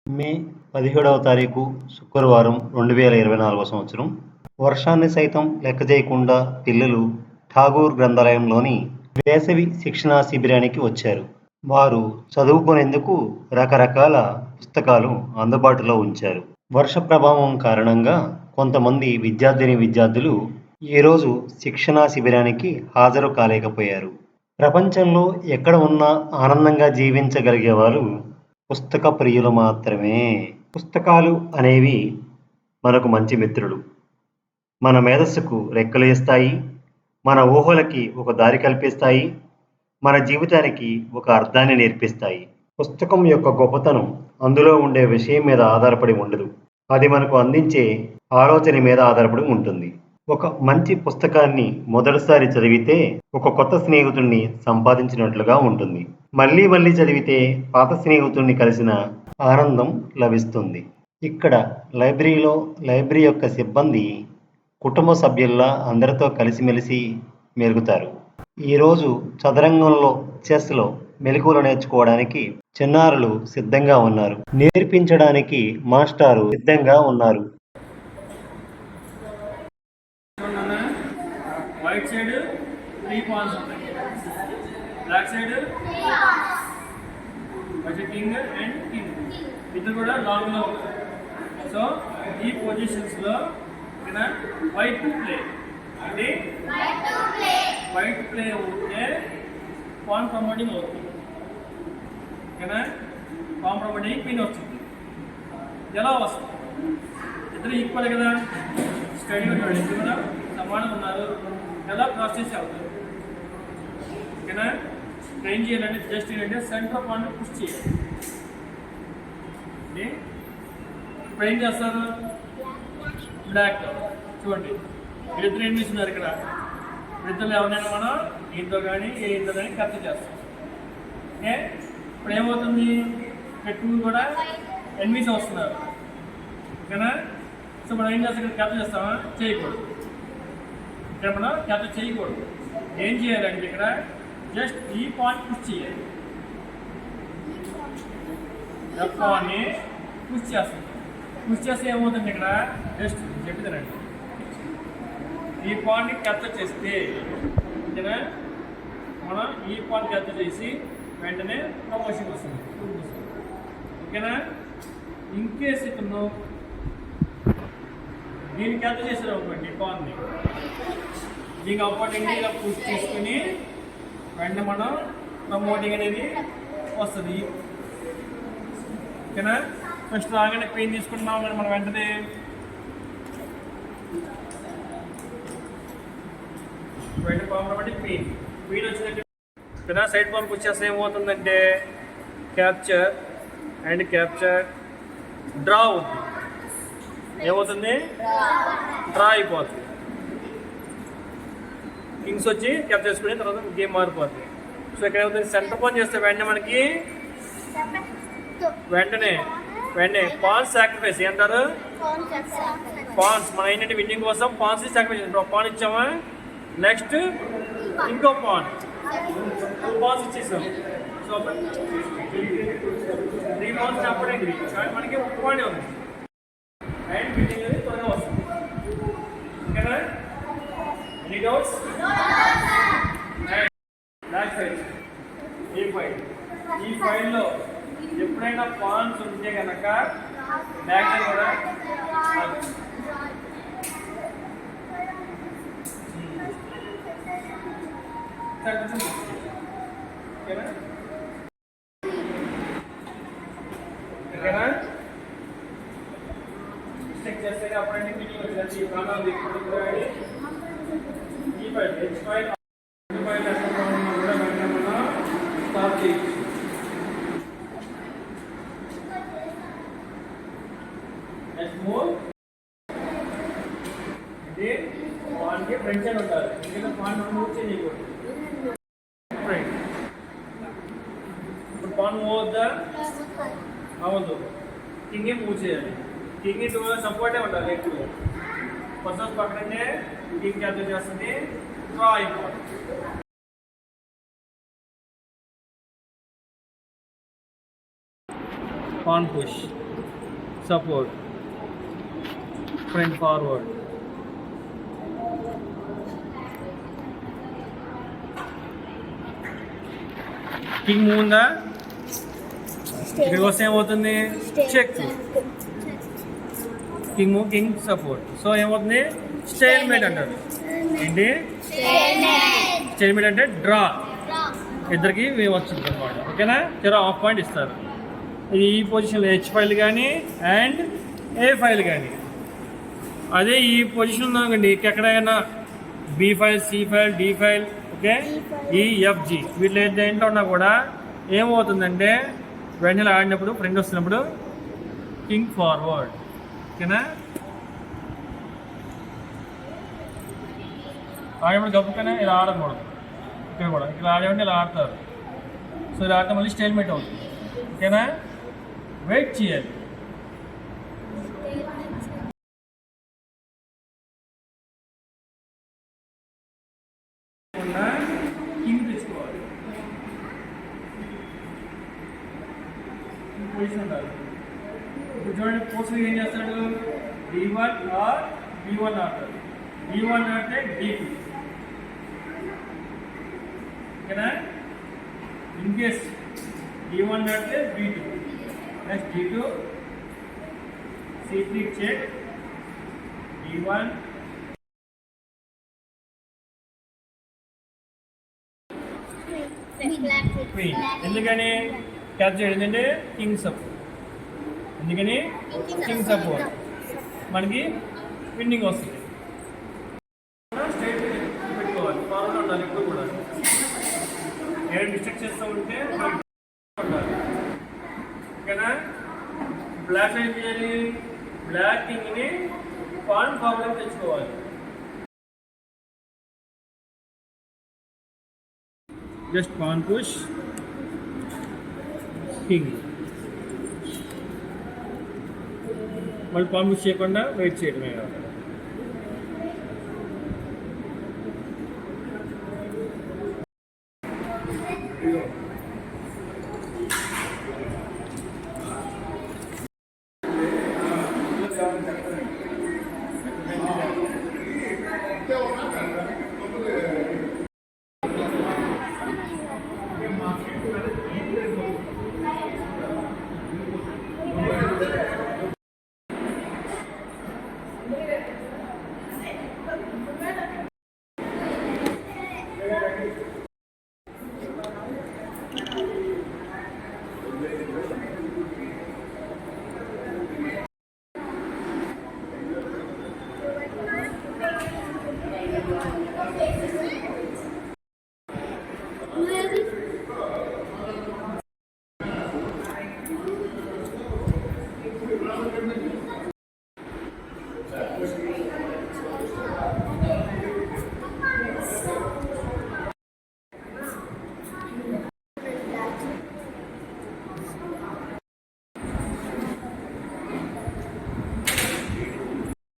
మే 17వ తారీఖు శుక్రవారం 2024 సంవత్సరం. వర్షాన్ని సైతం లెక్క చేయకుండా పిల్లలు ఠాగూర్ గ్రంథాలయంలోని వేసవి శిక్షణా శిబిరానికి వచ్చారు. వారు చదువుకునేందుకు రకరకాల పుస్తకాలు అందుబాటులో ఉంచారు. వర్ష ప్రభావం కారణంగా కొంతమంది విద్యార్థులు ఈరోజు శిక్షణా శిబిరానికి హాజరు కాలేకపోయారు. ప్రపంచంలో ఎక్కడ ఉన్నా ఆనందంగా జీవించగలిగేవారు పుస్తక ప్రియులు మాత్రమే. పుస్తకాలు అనేవి మనకు మంచి మిత్రులు. మన మేధస్సుకు రెక్కలు ఇస్తాయి, మన ఊహలకి ఒక దారి కల్పిస్తాయి, మన జీవితానికి ఒక అర్థాన్ని నేర్పిస్తాయి. పుస్తకం యొక్క గొప్పతనం అందులో ఉండే విషయం మీద ఆధారపడి ఉండదు, అది మనకు అందించే ఆలోచన మీద ఆధారపడి ఉంటుంది. ఒక మంచి పుస్తకాన్ని మొదటిసారి చదివితే ఒక కొత్త స్నేహితుడిని సంపాదించినట్లుగా ఉంటుంది. మళ్ళీ మళ్ళీ చదివితే పాత స్నేహితుడిని కలిసిన ఆనందం లభిస్తుంది. ఇక్కడ లైబ్రరీ యొక్క సిబ్బంది కుటుంబ సభ్యుల్లా అందరితో కలిసిమెలిసి మెలుగుతారు. ఈరోజు చదరంగంలో చెస్లో మెలకువలు నేర్చుకోవడానికి చిన్నారులు సిద్ధంగా ఉన్నారు. నేర్పించడానికి మాస్టారు సిద్ధంగా ఉన్నారు. వైట్ సైడ్ 3 pawns ఉంటాయి, black side king and king ఇది కూడా లాంగ్లో ఉంటుంది. సో ఈ పొజిషన్స్లో ఇక్కడ వైట్ ప్లే అంటే వైట్ ప్లే ఉంటే పాన్ ప్రమోటింగ్ అవుతుంది, ఓకేనా. పాన్ ప్రమోటింగ్ పిన్ వచ్చింది. ఎలా వస్తుంది? ఇద్దరు ఈక్వల్ కదా, స్టడీ ఉంటాడు, ఇద్దరు కూడా సమానం ఉన్నారు. ఎలా ప్రాసెస్ అవుతుంది, ఓకేనా. ట్రైన్ చేయాలంటే జస్ట్ ఏంటంటే సెంటర్ పాయింట్ పుష్ చేయాలి. ఇప్పుడు ఏం చేస్తారు? బ్లాక్ చూడండి, వీళ్ళిద్దరు ఏం చేస్తున్నారు ఇక్కడ. వీళ్ళిద్దరు ఎవరైనా మనం ఇంట్లో కానీ ఇంట్లో కానీ కత్తి చేస్తాం. ఓకే, ఇప్పుడు ఏమవుతుంది? టూ కూడా ఎనిమిస్ వస్తున్నారు, ఓకేనా. సో మనం ఏం చేస్తాం? ఇక్కడ కత్తి చేస్తామా? చేయకూడదు. ఇక్కడ మనం కత్తి చేయకూడదు. ఏం చేయాలంటే ఇక్కడ జస్ట్ ఈ పాయింట్ పుష్ చేయాలి. పాన్ని పుష్ చేస్తాం. పుష్ చేస్తే ఏమవుతుంది? ఇక్కడ జస్ట్ చెప్తానండి, ఈ పాయింట్ని క్యాప్చర్ చేస్తే ఓకేనా, మనం ఈ పాయింట్ క్యాప్చర్ చేసి వెంటనే ప్రమోషన్ వస్తుంది, ఓకేనా. ఇన్కేస్ ఇతను దీన్ని క్యాప్చర్ చేసారు అనుకోండి, ఈ పాయింట్ని దీనికి అపార్టింగ్గా ఇలా పుష్ చేసుకుని వెంటనే మనం ప్రమోటింగ్ అనేది వస్తుంది, ఓకేనా. ఫస్ట్ రాగానే పెయిన్ తీసుకుంటున్నాం కానీ మనం వెంటనే కాబట్టి పెయిన్ వచ్చినట్టు, ఓకేనా. సైడ్ పంప్ వచ్చేస్తే ఏమవుతుందంటే క్యాప్చర్ అండ్ క్యాప్చర్ డ్రా అవుతుంది. ఏమవుతుంది? డ్రా అయిపోతుంది. కింగ్స్ వచ్చి క్యాప్చర్ చేసుకుని తర్వాత గేమ్ మారిపోతుంది. సో ఇక్కడ ఏమవుతుంది? సెంటర్ పాన్ చేస్తే వెంటనే మనకి వెంటనే పాన్స్ సాక్రిఫైస్ అంటారు. పాన్స్ మన ఏంటంటే విన్నింగ్ కోసం పాన్స్ సాక్రిఫైస్ చేస్తాం. పాన్ ఇచ్చామా, నెక్స్ట్ ఇంకో పాన్, 2 పాన్స్ ఇచ్చేసాం. సో 3 పాన్స్ అప్పుడైంది కానీ మనకి 1 పాయింట్ ఉంది అండ్ విన్నింగ్ అనేది త్వరగా వస్తుంది, ఓకేనా. Any doubts? బ్లాక్ సైడ్ ఈ ఫైల్లో ఎప్పుడైనా పాన్స్ ఉంటే కనుక బ్యాక్ సైడ్ కూడా ఓకేనా. ఓకేనా, చెక్ చేస్తే అప్పుడైతే మీటింగ్ వచ్చింది. ఈ ప్రాణాలు ఈ ఫైల్ H5 కూడా వెంటనే మనం స్టాప్ చేయొచ్చు. అంటే పాన్కి ఫ్రంట్ సైడ్ ఉంటారు, ఎందుకంటే పాన్ మూవ్ చేయకూడదు. ఇప్పుడు పాన్ మూవ్ అవుద్దా? అవ్వదు. కింగే మూవ్ చేయాలి. కింగ్ ఇటు సపోర్టే ఉండాలి ఎక్కువ. పర్సన్స్ పక్కనే కింగ్ క్యాప్చర్ చేస్తుంది, డ్రా అయిపోతుంది. Pawn push support, friend forward. King move ఉందా, ఇక్కడికి వస్తే ఏమవుతుంది, check. King move, king support. So ఏమవుతుంది, స్టేల్ మేట్ అంటారు. ఏంటి స్టేల్ మేట్ అంటే డ్రా, ఇద్దరికి వచ్చింది అనమాట. ఓకేనా, చెరో హాఫ్ పాయింట్ ఇస్తారు. ఇది ఈ పొజిషన్లో హెచ్ ఫైల్ కానీ అండ్ ఏ ఫైల్ కానీ. అదే ఈ పొజిషన్ ఉందండి, ఎక్కడైనా B file, C file, D file, okay, EFG, వీటిలో దేంట్లో ఉన్నా కూడా ఏమవుతుందంటే వెంటనే ఆడినప్పుడు ఫ్రెండ్ వస్తున్నప్పుడు కింగ్ ఫార్వర్డ్. ఓకేనా, ఆడేప్పుడు గప్పుకనే ఇలా ఆడకూడదు. ఇక్కడ కూడా ఇక్కడ ఆడేవంటే ఇలా ఆడతారు. సో ఇలా ఆడితే మళ్ళీ స్టేల్మేట్ అవుతుంది. ఓకేనా, వెయిట్ చేయాలి. కింగ్ తెచ్చుకోవాలి. పొజిషన్ ఉండాలి. ఇప్పుడు చూడండి, పోస్ట్ ఏం చేస్తాడు, D1 ఆర్ B1 ఆడతాడు. D1 ఆడితే D2. ఓకేనా, ఇన్ కేస్ D1 ఆడితే B2, next D2, C3 check, D1, queen. ఎందుకని క్యాచ్ చేయడం ఏంటంటే కింగ్ సపోర్ట్. ఎందుకని కింగ్ సపోర్ట్ మనకి విన్నింగ్ వస్తుంది. స్ట్రైట్ పెట్టుకోవాలి, ఫార్వర్డ్ ఉండాలి. ఇప్పుడు కూడా ఏడు మిస్టేక్ చేస్తూ ఉంటే ఉండాలి. ఓకేనా, బ్లాక్ ఏం చేయాలి, బ్లాక్ కింగ్ని పాన్ ఫార్వర్డ్ తెచ్చుకోవాలి. జస్ట్ పాన్ పుష్ కింగ్, మళ్ళీ పాన్ పుష్ చేయకుండా వెయిట్ చేయడమే కాదు.